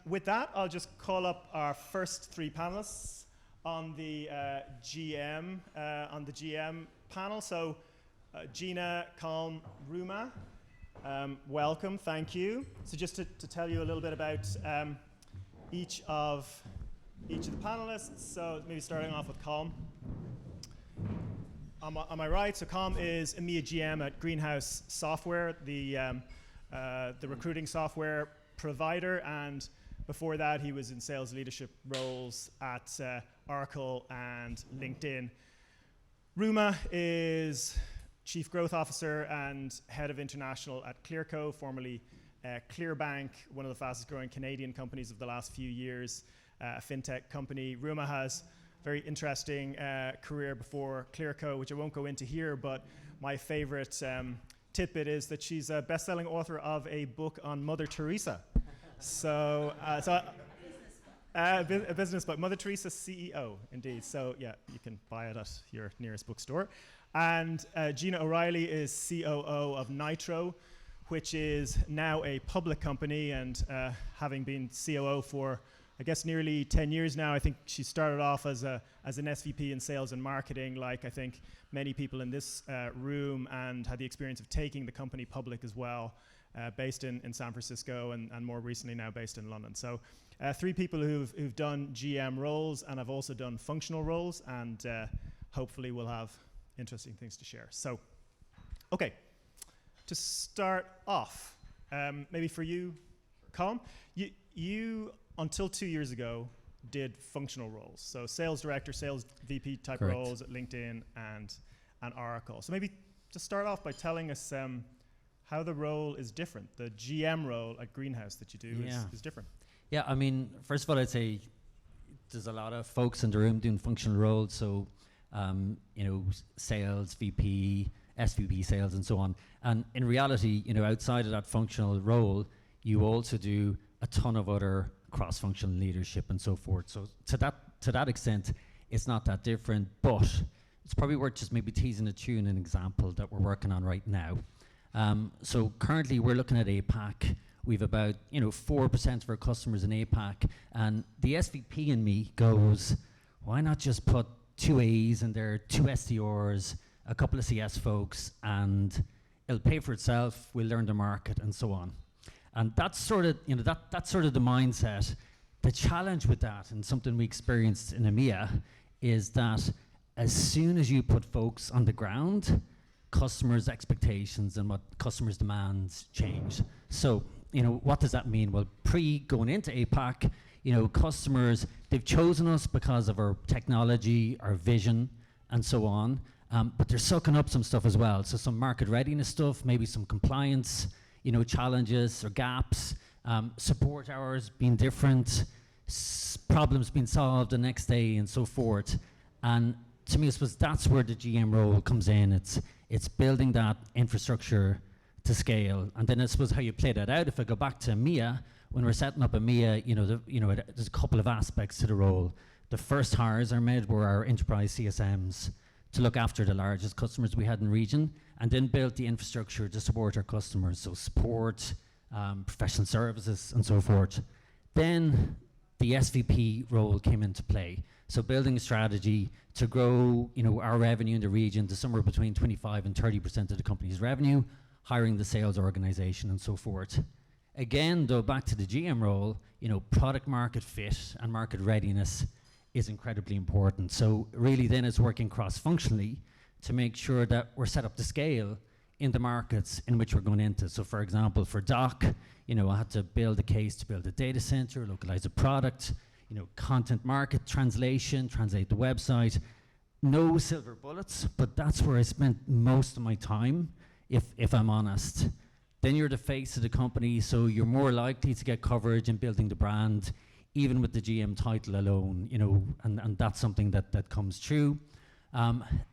With that, I'll just call up our first three panelists on the GM panel. So Gina, Colm, Ruma, welcome, thank you. So just to tell you a little bit about each of the panelists. So maybe starting off with Colm. On my right, so Colm is EMEA GM at Greenhouse Software, the recruiting software provider, and before that he was in sales leadership roles at Oracle and LinkedIn. Ruma is Chief Growth Officer and Head of International at Clearco, formerly Clearbank, one of the fastest growing Canadian companies of the last few years, a fintech company. Ruma has a very interesting career before Clearco, which I won't go into here, but my favorite tidbit is that she's a best-selling author of a book on Mother Teresa. A business book, Mother Teresa CEO, indeed. So yeah, you can buy it at your nearest bookstore. And Gina O'Reilly is COO of Nitro, which is now a public company, and having been COO for, I guess, nearly 10 years now. I think she started off as an SVP in sales and marketing, like I think many people in this room, and had the experience of taking the company public as well, based in San Francisco, and more recently now based in London. So three people who've done GM roles, and have also done functional roles, and hopefully we'll have interesting things to share. So, okay, to start off, maybe for you, Colm, you until 2 years ago did functional roles, so sales director, sales VP type Correct. roles at LinkedIn and Oracle. So maybe just start off by telling us how the role is different. The GM role at Greenhouse that you do is different. Yeah, I mean, first of all, I'd say there's a lot of folks in the room doing functional roles, so sales, VP, SVP sales, and so on. And in reality, outside of that functional role, you also do a ton of other cross-functional leadership and so forth. So to that extent, it's not that different, but it's probably worth just maybe teasing a tune, an example that we're working on right now. So currently we're looking at APAC. We've about 4% of our customers in APAC, and the SVP in me goes, why not just put 2 A's in there, 2 SDRs, a couple of CS folks, and it'll pay for itself. We'll learn the market and so on. And that's sort of that's sort of the mindset. The challenge with that, and something we experienced in EMEA, is that as soon as you put folks on the ground, customers' expectations and what customers' demands change. So, what does that mean? Well, going into APAC, customers, they've chosen us because of our technology, our vision, and so on. But they're sucking up some stuff as well. So some market readiness stuff, maybe some compliance, challenges or gaps, support hours being different, problems being solved the next day, and so forth. And to me, I suppose that's where the GM role comes in. It's building that infrastructure to scale, and then I suppose how you play that out. If I go back to EMEA, when we're setting up EMEA, there's a couple of aspects to the role. The first hires are made were our enterprise CSMs to look after the largest customers we had in region, and then built the infrastructure to support our customers, so support, professional services, and so forth. Then the SVP role came into play. So building a strategy to grow, our revenue in the region to somewhere between 25 and 30% of the company's revenue, hiring the sales organization, and so forth. Again, though, back to the GM role, product market fit and market readiness is incredibly important. So really then it's working cross-functionally to make sure that we're set up to scale in the markets in which we're going into. So for example, for Doc, I had to build a case to build a data center, localize a product, content market translation, translate the website. No silver bullets, but that's where I spent most of my time, if I'm honest. Then you're the face of the company, so you're more likely to get coverage in building the brand, even with the GM title alone, and that's something that comes true.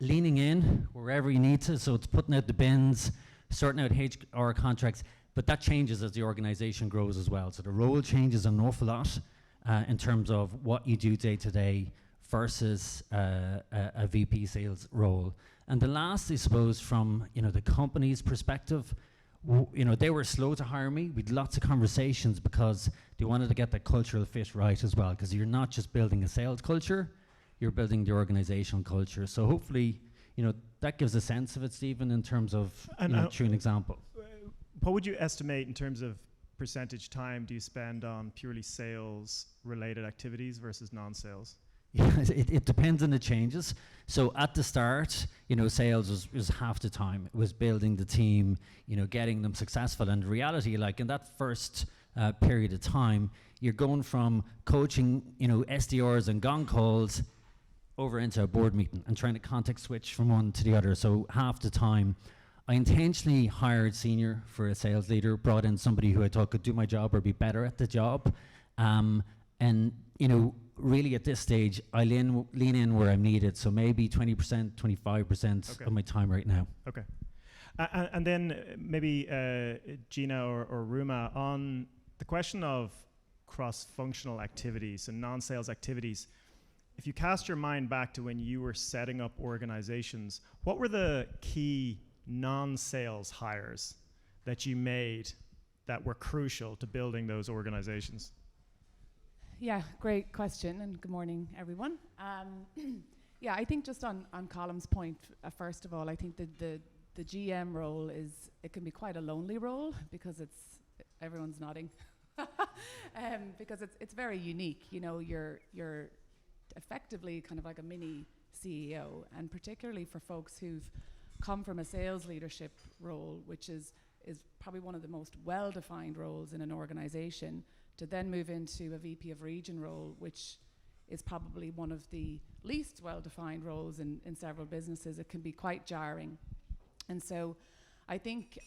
Leaning in wherever you need to, so it's putting out the bins, sorting out HR contracts, but that changes as the organization grows as well. So the role changes an awful lot in terms of what you do day to day versus a VP sales role. And the last, I suppose, from the company's perspective, they were slow to hire me. We had lots of conversations because they wanted to get that cultural fit right as well, because you're not just building a sales culture, you're building the organizational culture. So hopefully, that gives a sense of it, Stephen, in terms of through an example. What would you estimate in terms of percentage time do you spend on purely sales related activities versus non-sales? Yeah, it depends on the changes. So at the start, sales was half the time. It was building the team, getting them successful. And the reality, like in that first period of time, you're going from coaching, SDRs and gong calls over into a board meeting and trying to context switch from one to the other. So half the time, I intentionally hired senior for a sales leader, brought in somebody who I thought could do my job or be better at the job. And, really at this stage, I lean in where I'm needed. So maybe 20%, 25% of my time right now. Okay. And then maybe Gina or Ruma, on the question of cross-functional activities and non-sales activities, if you cast your mind back to when you were setting up organizations, what were the key non-sales hires that you made that were crucial to building those organizations? Yeah, great question, and good morning, everyone. Yeah, I think just on Colm's point, first of all, I think the GM role it can be quite a lonely role because everyone's nodding, because it's very unique. You're effectively kind of like a mini CEO, and particularly for folks who've come from a sales leadership role, which is probably one of the most well-defined roles in an organization, to then move into a VP of region role, which is probably one of the least well-defined roles in several businesses. It can be quite jarring. And so I think,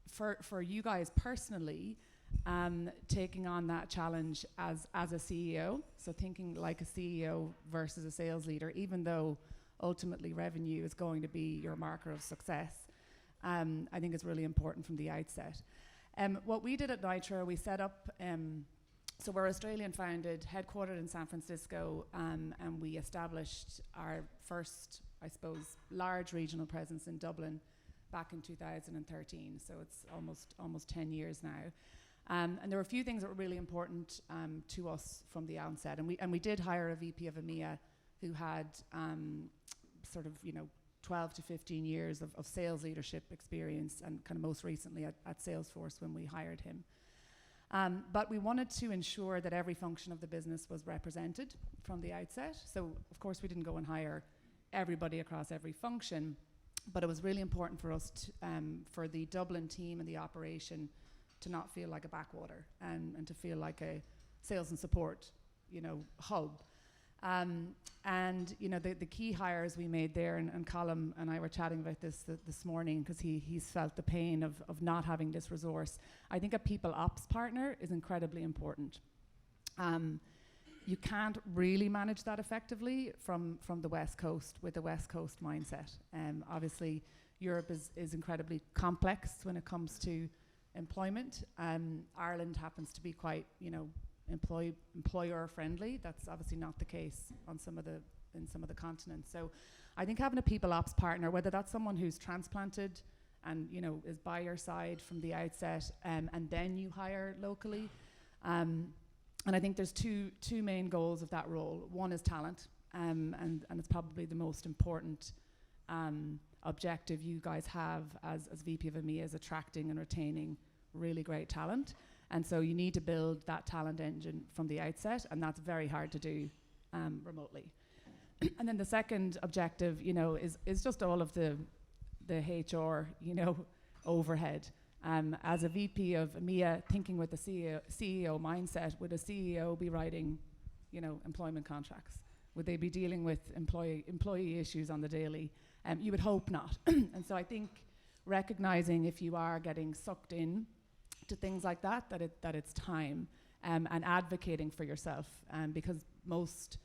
for you guys personally, taking on that challenge as a CEO, so thinking like a CEO versus a sales leader, even though ultimately revenue is going to be your marker of success, I think is really important from the outset. What we did at Nitro, we set up, so we're Australian founded, headquartered in San Francisco, and we established our first, I suppose, large regional presence in Dublin back in 2013. So it's almost 10 years now. And there were a few things that were really important to us from the onset. And we did hire a VP of EMEA who had 12 to 15 years of sales leadership experience, and kind of most recently at Salesforce when we hired him. But we wanted to ensure that every function of the business was represented from the outset. So of course we didn't go and hire everybody across every function, but it was really important for us for the Dublin team and the operation to not feel like a backwater and to feel like a sales and support, hub. The key hires we made there, and Colm and I were chatting about this this morning because he's felt the pain of not having this resource. I think a people ops partner is incredibly important. You can't really manage that effectively from the West Coast with a West Coast mindset. Obviously, Europe is incredibly complex when it comes to employment. Ireland happens to be quite, employer friendly. That's obviously not the case in some of the continents. So I think having a people ops partner, whether that's someone who's transplanted and is by your side from the outset, and then you hire locally. And I think there's two main goals of that role. One is talent, and it's probably the most important objective you guys have as VP of EMEA, is attracting and retaining really great talent. And so you need to build that talent engine from the outset, and that's very hard to do remotely. And then the second objective, is just all of the HR, overhead. As a VP of EMEA, thinking with the CEO mindset, would a CEO be writing, employment contracts? Would they be dealing with employee issues on the daily? You would hope not. And so I think recognizing if you are getting sucked in to things like that it's time, and advocating for yourself, because most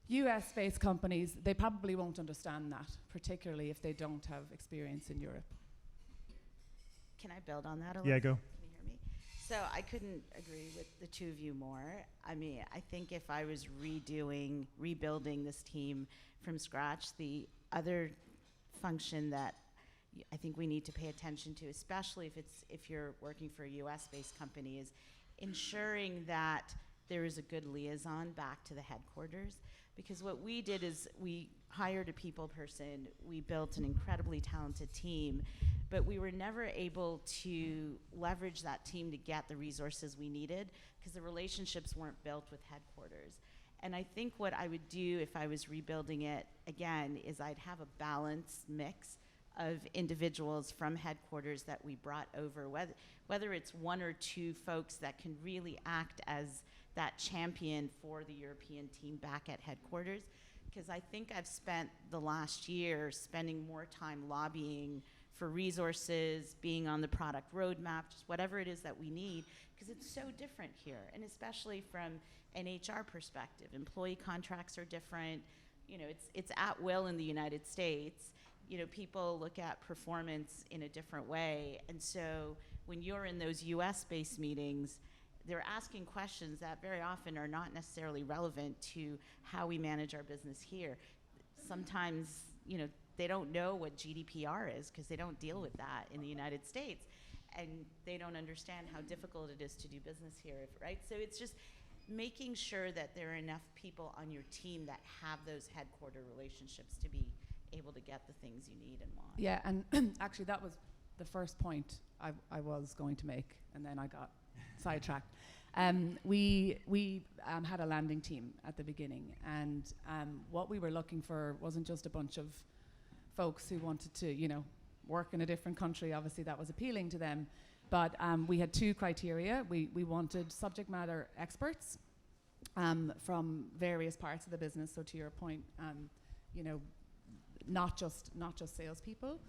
US-based companies, they probably won't understand that, particularly if they don't have experience in Europe. Can I build on that a little? Yeah, go. Can you hear me? So I couldn't agree with the two of you more. I mean, I think if I was rebuilding this team from scratch, the other function that I think we need to pay attention to, especially if you're working for a US-based company, is ensuring that there is a good liaison back to the headquarters. Because what we did is we hired a people person, we built an incredibly talented team, but we were never able to leverage that team to get the resources we needed because the relationships weren't built with headquarters. And I think what I would do if I was rebuilding it again is I'd have a balanced mix of individuals from headquarters that we brought over, whether it's one or two folks that can really act as that champion for the European team back at headquarters. Because I think I've spent the last year spending more time lobbying for resources, being on the product roadmap, just whatever it is that we need, because it's so different here, and especially from an HR perspective. Employee contracts are different. You know, it's at will in the United States. You know, people look at performance in a different way, and so when you're in those US-based meetings, they're asking questions that very often are not necessarily relevant to how we manage our business here. Sometimes, you know, they don't know what GDPR is because they don't deal with that in the United States, and they don't understand how difficult it is to do business here, right? So it's just making sure that there are enough people on your team that have those headquarter relationships to be able to get the things you need and want. Yeah, and actually that was the first point I was going to make, and then I got sidetracked. We had a landing team at the beginning, and what we were looking for wasn't just a bunch of folks who wanted to, you know, work in a different country. Obviously that was appealing to them, but we had two criteria. We wanted subject matter experts from various parts of the business. So to your point, you know, not just salespeople.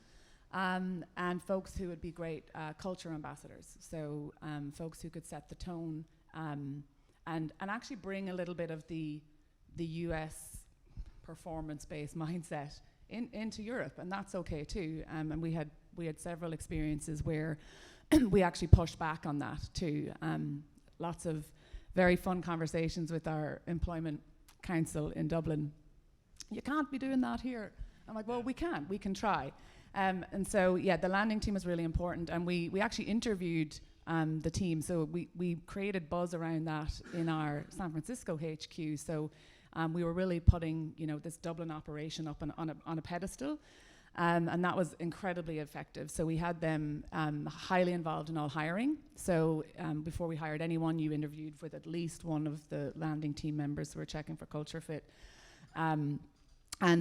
And folks who would be great culture ambassadors. So folks who could set the tone and actually bring a little bit of the US performance-based mindset into Europe, and that's okay too. And we had several experiences where we actually pushed back on that too. Lots of very fun conversations with our employment council in Dublin. You can't be doing that here. I'm like, well, we can try. And so, yeah, the landing team was really important, and we actually interviewed the team. So we created buzz around that in our San Francisco HQ. So we were really putting, you know, this Dublin operation up on a pedestal, and that was incredibly effective. So we had them highly involved in all hiring. So before we hired anyone, you interviewed with at least one of the landing team members who were checking for culture fit, and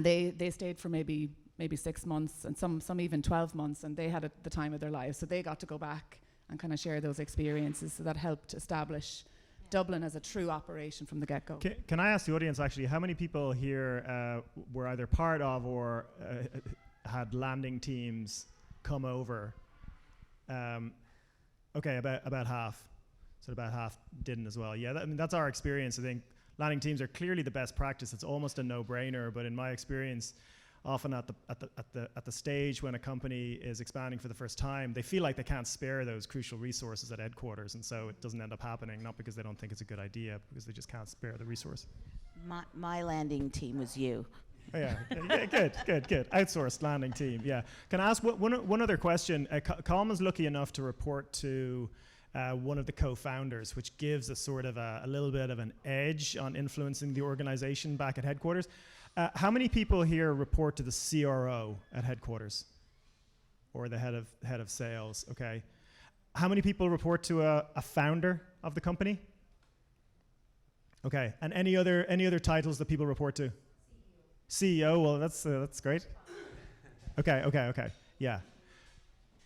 they stayed for maybe 6 months, and some even 12 months, and they had the time of their lives. So they got to go back and kind of share those experiences. So that helped establish Dublin as a true operation from the get-go. Can I ask the audience, actually, how many people here were either part of or had landing teams come over? Okay, about half. So about half didn't as well. Yeah, I mean, that's our experience. I think landing teams are clearly the best practice. It's almost a no-brainer, but in my experience, often at the stage when a company is expanding for the first time, they feel like they can't spare those crucial resources at headquarters, and so it doesn't end up happening, not because they don't think it's a good idea, because they just can't spare the resource. My landing team was you. Oh, yeah, good. Outsourced landing team, yeah. Can I ask one other question? Colm is lucky enough to report to one of the co-founders, which gives a sort of a little bit of an edge on influencing the organization back at headquarters. How many people here report to the CRO at headquarters, or the head of sales? Okay. How many people report to a founder of the company? Okay. And any other titles that people report to? CEO. Well, that's great. Okay. Yeah.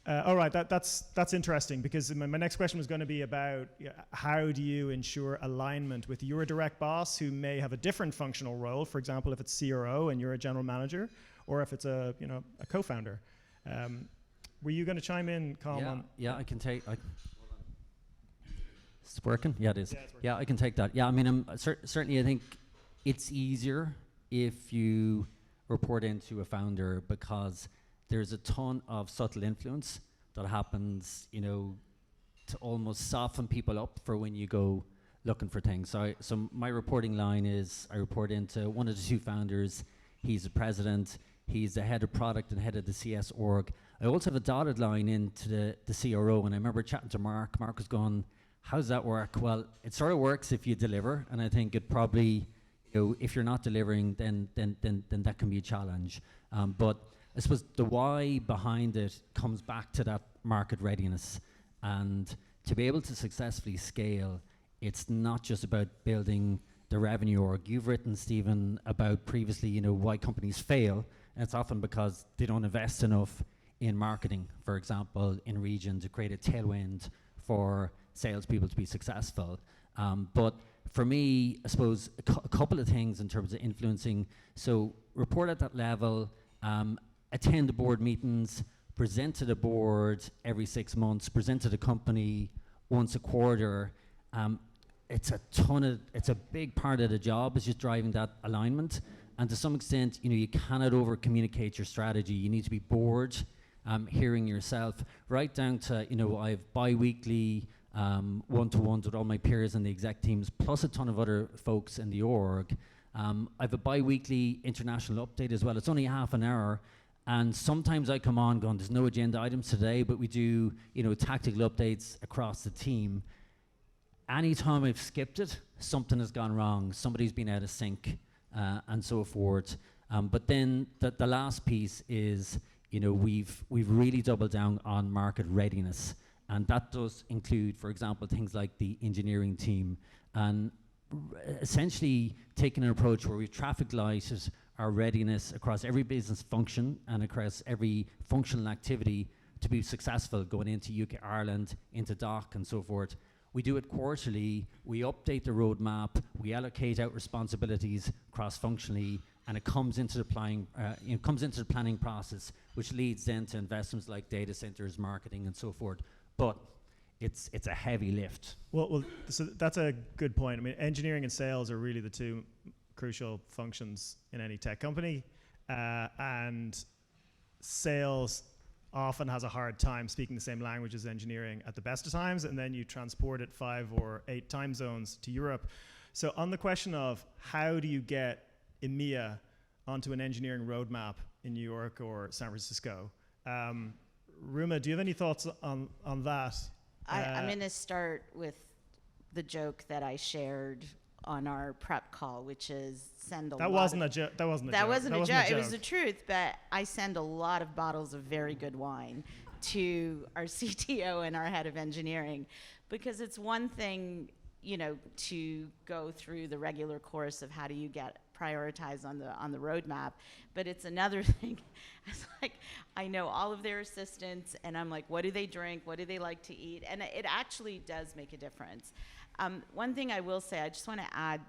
All right, that's interesting, because my next question was going to be about how do you ensure alignment with your direct boss, who may have a different functional role. For example, if it's CRO and you're a general manager, or if it's a co-founder. Were you going to chime in, Colm? Yeah, I can take. It's working. Yeah, it is. Yeah, it's working. Yeah, I can take that. Yeah, I mean, certainly I think it's easier if you report into a founder, because there's a ton of subtle influence that happens, you know, to almost soften people up for when you go looking for things. So my reporting line is, I report into one of the two founders. He's the president. He's the head of product and head of the CS org. I also have a dotted line into the CRO, and I remember chatting to Mark. Mark was going, how does that work? Well, it sort of works if you deliver, and I think it probably, if you're not delivering, then that can be a challenge. But I suppose the why behind it comes back to that market readiness, and to be able to successfully scale, it's not just about building the revenue org. You've written, Stephen, about previously, why companies fail, and it's often because they don't invest enough in marketing, for example, in region to create a tailwind for salespeople to be successful. But for me, I suppose a couple of things in terms of influencing. So report at that level, attend the board meetings, present to the board every 6 months, present to the company once a quarter. It's a big part of the job, is just driving that alignment. And to some extent, you cannot over communicate your strategy. You need to be bored, hearing yourself, right down to, I have bi-weekly one-to-ones with all my peers and the exec teams, plus a ton of other folks in the org. I have a bi-weekly international update as well. It's only half an hour. And sometimes I come on going, there's no agenda items today, but we do, tactical updates across the team. Anytime I've skipped it, something has gone wrong. Somebody's been out of sync, and so forth. But then the last piece is, we've really doubled down on market readiness, and that does include, for example, things like the engineering team, and essentially taking an approach where we've traffic lighted our readiness across every business function and across every functional activity to be successful going into UK, Ireland, into DOC, and so forth. We do it quarterly, we update the roadmap, we allocate out responsibilities cross-functionally, and it comes into the planning process, which leads then to investments like data centers, marketing, and so forth. But it's a heavy lift. Well, so that's a good point. I mean, engineering and sales are really the two crucial functions in any tech company, and sales often has a hard time speaking the same language as engineering at the best of times, and then you transport it 5 or 8 time zones to Europe. So on the question of how do you get EMEA onto an engineering roadmap in New York or San Francisco, Ruma, do you have any thoughts on that? I'm going to start with the joke that I shared on our prep call, which is send a lot. That wasn't a joke. It was the truth. But I send a lot of bottles of very good wine to our CTO and our head of engineering, because it's one thing, to go through the regular course of how do you get prioritized on the roadmap, but it's another thing. It's like I know all of their assistants, and I'm like, what do they drink? What do they like to eat? And it actually does make a difference. One thing I will say, I just want to add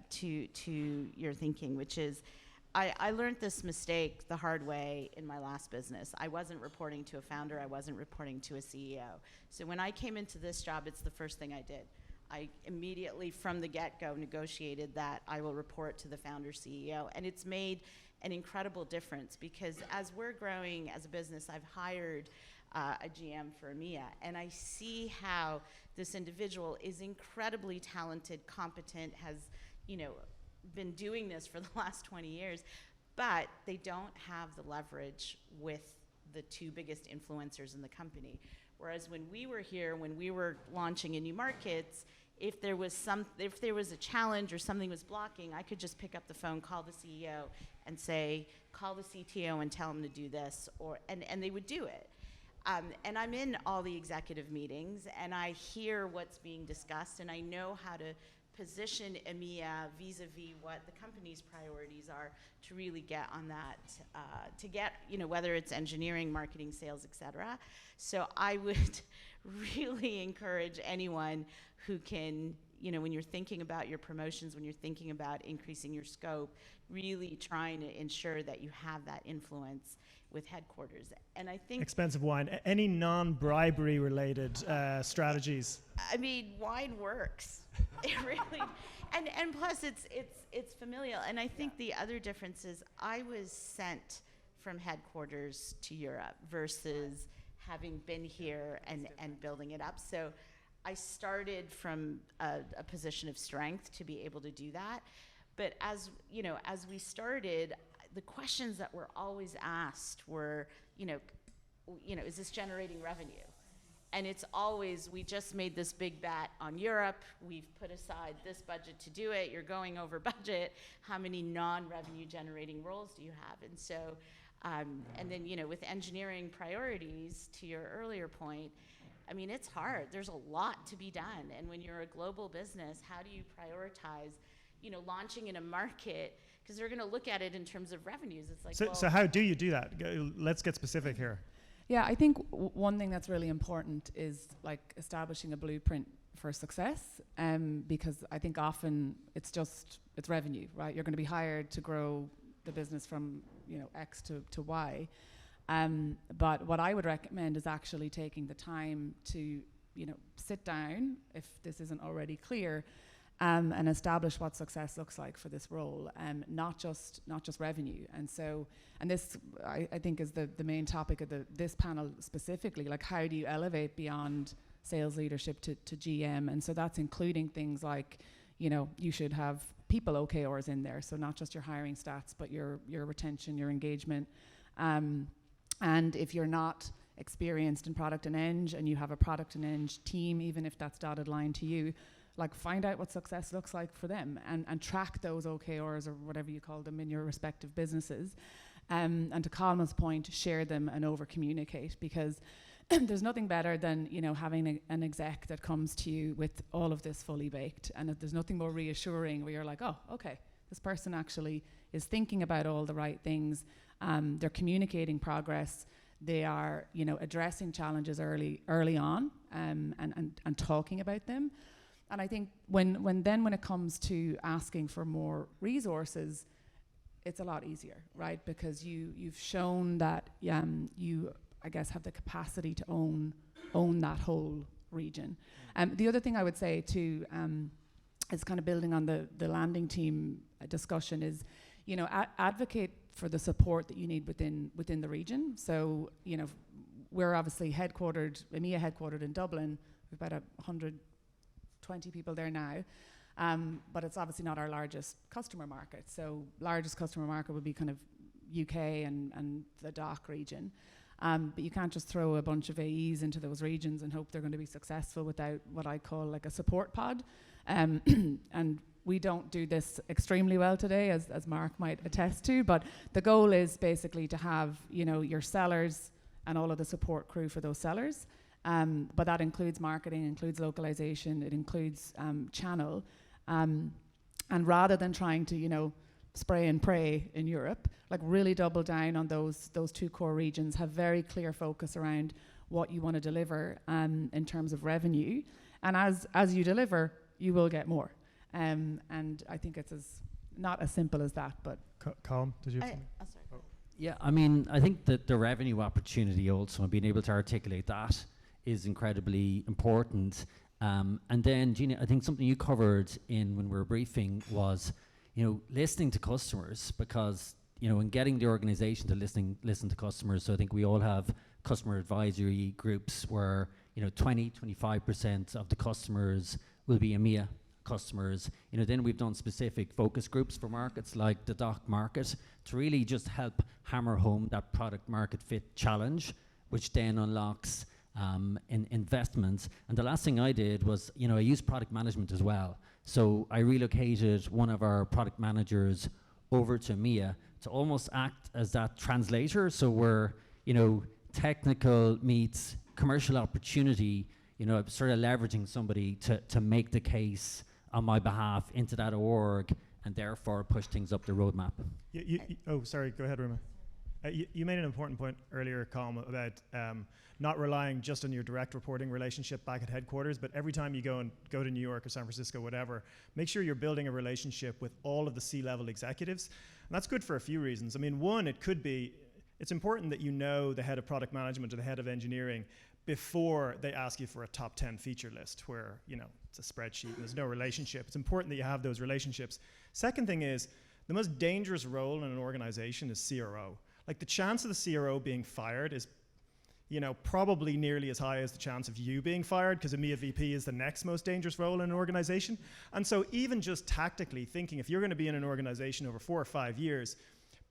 to your thinking, which is I learned this mistake the hard way in my last business. I wasn't reporting to a founder. I wasn't reporting to a CEO. So when I came into this job, it's the first thing I did. I immediately, from the get-go, negotiated that I will report to the founder CEO. And it's made an incredible difference, because as we're growing as a business, I've hired a GM for EMEA, and I see how this individual is incredibly talented, competent, has, been doing this for the last 20 years, but they don't have the leverage with the 2 biggest influencers in the company. Whereas when we were here, when we were launching in new markets, if there was a challenge or something was blocking, I could just pick up the phone, call the CEO, and say, call the CTO and tell him to do this, and they would do it. And I'm in all the executive meetings, and I hear what's being discussed, and I know how to position EMEA vis-a-vis what the company's priorities are to really get on that, to get, whether it's engineering, marketing, sales, et cetera. So I would really encourage anyone who can, when you're thinking about your promotions, when you're thinking about increasing your scope, really trying to ensure that you have that influence with headquarters. And I think expensive wine. Any non-bribery related strategies? I mean, wine works. It really, and plus it's familial. And I think the other difference is I was sent from headquarters to Europe versus having been here and building it up. So I started from a position of strength to be able to do that. But as we started, the questions that were always asked were, is this generating revenue? And it's always, we just made this big bet on Europe. We've put aside this budget to do it. You're going over budget. How many non-revenue generating roles do you have? And so, and then, with engineering priorities, to your earlier point, I mean, it's hard. There's a lot to be done. And when you're a global business, how do you prioritize, launching in a market? Because they're going to look at it in terms of revenues. It's like, so how do you do that? Let's get specific here. Yeah, I think one thing that's really important is like establishing a blueprint for success, because I think often it's revenue, right? You're going to be hired to grow the business from X to Y, but what I would recommend is actually taking the time to sit down, if this isn't already clear, and establish what success looks like for this role, not just revenue. And so, and this I think is the main topic of this panel specifically, like how do you elevate beyond sales leadership to GM? And so that's including things like, you should have people OKRs in there, so not just your hiring stats, but your retention, your engagement. And if you're not experienced in product and eng, and you have a product and eng team, even if that's dotted line to you, like find out what success looks like for them and track those OKRs or whatever you call them in your respective businesses. And to Colm's point, share them and over communicate, because there's nothing better than having an exec that comes to you with all of this fully baked, and there's nothing more reassuring where you're like, oh, okay, this person actually is thinking about all the right things. They're communicating progress. They are addressing challenges early on, and talking about them. And I think when it comes to asking for more resources, it's a lot easier, right? Because you've shown that you, I guess, have the capacity to own that whole region. The other thing I would say too, is kind of building on the landing team discussion, is advocate for the support that you need within the region. So we're obviously EMEA headquartered in Dublin. We've about 120 people there now, but it's obviously not our largest customer market. So largest customer market would be kind of UK and the DACH region. But you can't just throw a bunch of AEs into those regions and hope they're going to be successful without what I call like a support pod. And we don't do this extremely well today, as Mark might attest to, but the goal is basically to have your sellers and all of the support crew for those sellers. But that includes marketing, includes localization, it includes channel. And rather than trying to, spray and pray in Europe, like really double down on those two core regions, have very clear focus around what you want to deliver in terms of revenue. And as you deliver, you will get more. And I think it's not as simple as that, but. Colm, did you have something? Sorry. Oh. Yeah, I mean, I think that the revenue opportunity also, and being able to articulate that, is incredibly important. And then, Gina, I think something you covered when we were briefing was, listening to customers, because, in getting the organization to listen to customers. So I think we all have customer advisory groups where, 20-25% of the customers will be EMEA customers. Then we've done specific focus groups for markets like the DACH market to really just help hammer home that product market fit challenge, which then unlocks in investments. And the last thing I did was, I used product management as well. So I relocated one of our product managers over to EMEA to almost act as that translator. So we're, technical meets commercial opportunity, sort of leveraging somebody to make the case on my behalf into that org, and therefore push things up the roadmap. Oh, sorry, go ahead, Ruma. You made an important point earlier, Colm, about not relying just on your direct reporting relationship back at headquarters, but every time you go to New York or San Francisco, whatever, make sure you're building a relationship with all of the C-level executives. And that's good for a few reasons. I mean, one, it's important that you know the head of product management or the head of engineering before they ask you for a top 10 feature list where, it's a spreadsheet and there's no relationship. It's important that you have those relationships. Second thing is, the most dangerous role in an organization is CRO. Like the chance of the CRO being fired is, probably nearly as high as the chance of you being fired, because EMEA VP is the next most dangerous role in an organization. And so even just tactically thinking, if you're going to be in an organization over 4 or 5 years,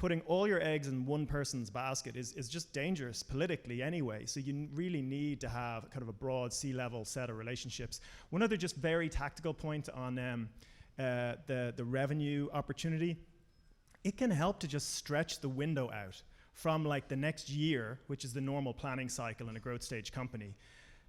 putting all your eggs in one person's basket is just dangerous politically anyway. So you really need to have kind of a broad C-level set of relationships. One other just very tactical point on the revenue opportunity. It can help to just stretch the window out from like the next year, which is the normal planning cycle in a growth stage company,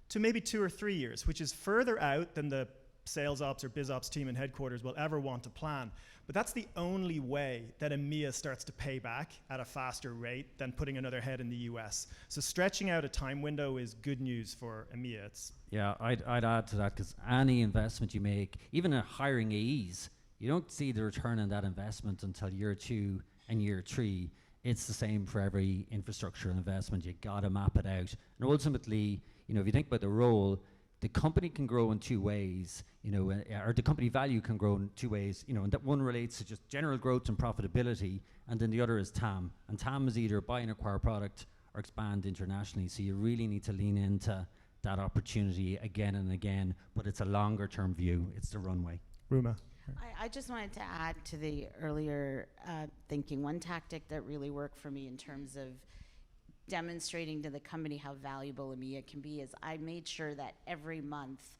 to maybe 2 or 3 years, which is further out than the sales ops or biz ops team in headquarters will ever want to plan. But that's the only way that EMEA starts to pay back at a faster rate than putting another head in the US. So stretching out a time window is good news for EMEA. Yeah, I'd add to that, because any investment you make, even in hiring AEs, you don't see the return on that investment until year 2 and year 3. It's the same for every infrastructure investment. You gotta map it out. And ultimately, you know, if you think about the role, the company can grow in 2 ways, you know, or the company value can grow in 2 ways, you know, and that one relates to just general growth and profitability, and then the other is TAM. And TAM is either buy and acquire product or expand internationally. So you really need to lean into that opportunity again and again, but it's a longer term view. It's the runway. Ruma. I just wanted to add to the earlier thinking. One tactic that really worked for me in terms of demonstrating to the company how valuable EMEA can be is I made sure that every month,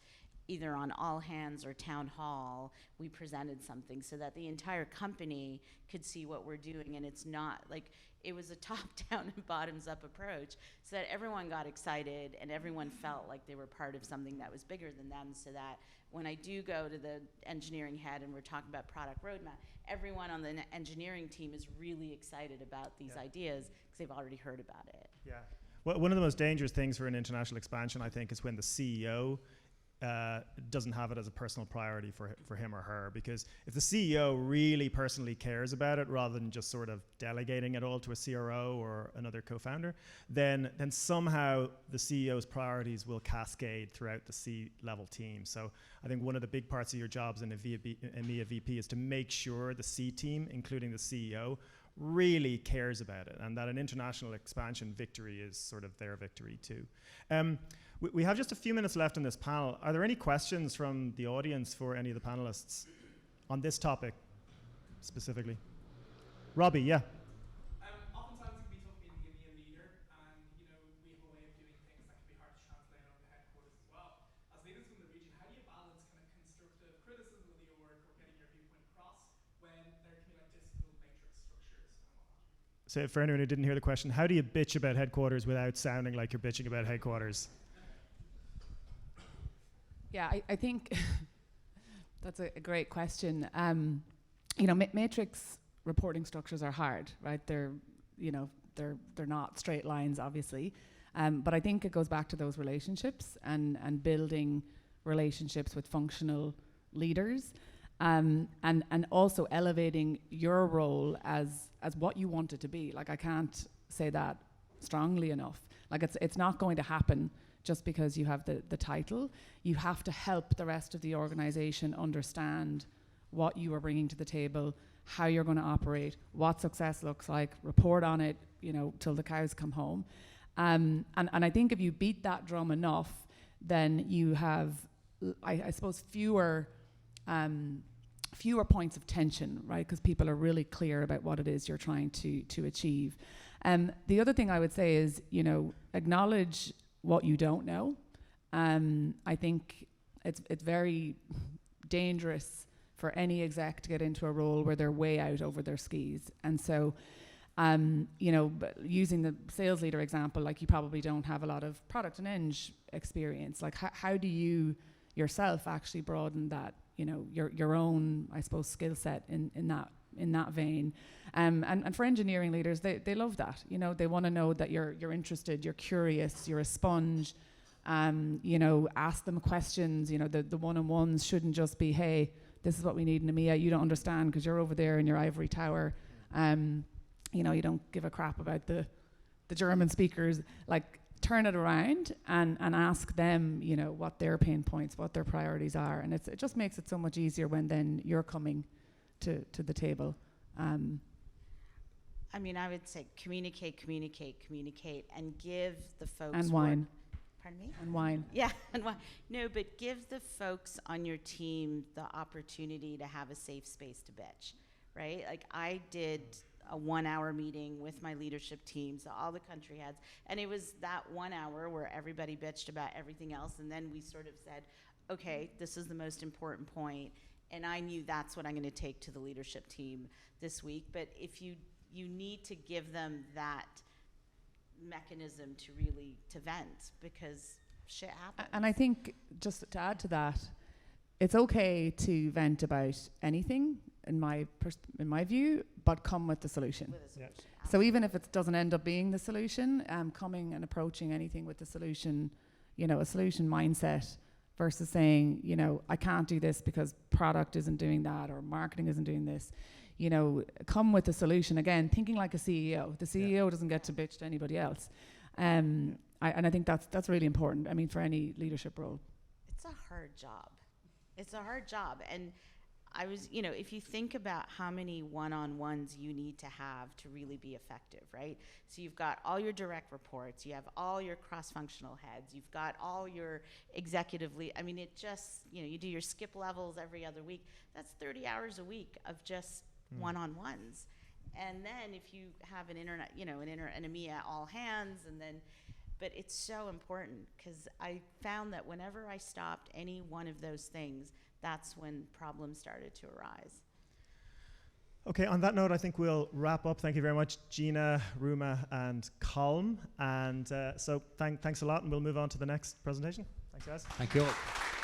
either on all hands or town hall, we presented something so that the entire company could see what we're doing. And it's not like, it was a top-down and bottoms-up approach, so that everyone got excited and everyone felt like they were part of something that was bigger than them, so that when I do go to the engineering head and we're talking about product roadmap, everyone on the engineering team is really excited about these ideas because they've already heard about it. Yeah. Well, one of the most dangerous things for an international expansion, I think, is when the CEO doesn't have it as a personal priority for him or her. Because if the CEO really personally cares about it, rather than just sort of delegating it all to a CRO or another co-founder, then somehow the CEO's priorities will cascade throughout the C-level team. So I think one of the big parts of your jobs in a EMEA VP is to make sure the C team, including the CEO, really cares about it, and that an international expansion victory is sort of their victory too. We have just a few minutes left in this panel. Are there any questions from the audience for any of the panelists on this topic specifically? Robbie, yeah. Oftentimes it can be tough being the EMEA leader, and you know, we have a way of doing things that can be hard to translate over the headquarters as well. As leaders from the region, how do you balance kind of constructive criticism of the org or getting your viewpoint across when there can be like disciplined matrix structures and whatnot? So for anyone who didn't hear the question, how do you bitch about headquarters without sounding like you're bitching about headquarters? Yeah, I think that's a great question. You know, matrix reporting structures are hard, right? They're not straight lines, obviously. But I think it goes back to those relationships and building relationships with functional leaders, and also elevating your role as what you want it to be. Like, I can't say that strongly enough. Like, it's not going to happen just because you have the title. You have to help the rest of the organization understand what you are bringing to the table, how you're going to operate, what success looks like, report on it, you know, till the cows come home. And I think if you beat that drum enough, then you have, I suppose, fewer points of tension, right? Because people are really clear about what it is you're trying to achieve. The other thing I would say is, you know, acknowledge what you don't know. I think it's very dangerous for any exec to get into a role where they're way out over their skis. And so, you know, using the sales leader example, like, you probably don't have a lot of product and eng experience. Like, how do you yourself actually broaden that, you know, your own, I suppose, skill set in that vein? And for engineering leaders, they love that. You know, they want to know that you're interested, you're curious, you're a sponge. You know, ask them questions. You know, the one-on-ones shouldn't just be, hey, this is what we need in EMEA. You don't understand because you're over there in your ivory tower. You know, you don't give a crap about the German speakers. Like, turn it around and ask them, you know, what their pain points, what their priorities are. And it just makes it so much easier when then you're coming to the table. I mean, I would say communicate, and give the folks... And wine. Pardon me? And wine. Yeah, and wine. No, but give the folks on your team the opportunity to have a safe space to bitch, right? Like, I did a 1 hour meeting with my leadership team, so all the country heads. And it was that 1 hour where everybody bitched about everything else. And then we sort of said, okay, this is the most important point. And I knew that's what I'm going to take to the leadership team this week. But if you need to give them that mechanism to really to vent, because shit happens. And I think, just to add to that, it's okay to vent about anything, in my view, but come with the solution. With a solution. So even if it doesn't end up being the solution, coming and approaching anything with the solution, a solution mindset, versus saying, I can't do this because product isn't doing that or marketing isn't doing this. Come with a solution. Again, thinking like a CEO. The CEO doesn't get to bitch to anybody else. And I think that's really important. I mean, for any leadership role. It's a hard job. It's a hard job. And I was, if you think about how many one-on-ones you need to have to really be effective, right? So you've got all your direct reports, you have all your cross-functional heads, you've got all your executive I mean, it just, you do your skip levels every other week. That's 30 hours a week of just one-on-ones. And then if you have an an EMEA all hands, but it's so important, because I found that whenever I stopped any one of those things, that's when problems started to arise. Okay, on that note, I think we'll wrap up. Thank you very much, Gina, Ruma, and Colm. And so thanks a lot, and we'll move on to the next presentation. Thanks, guys. Thank you all.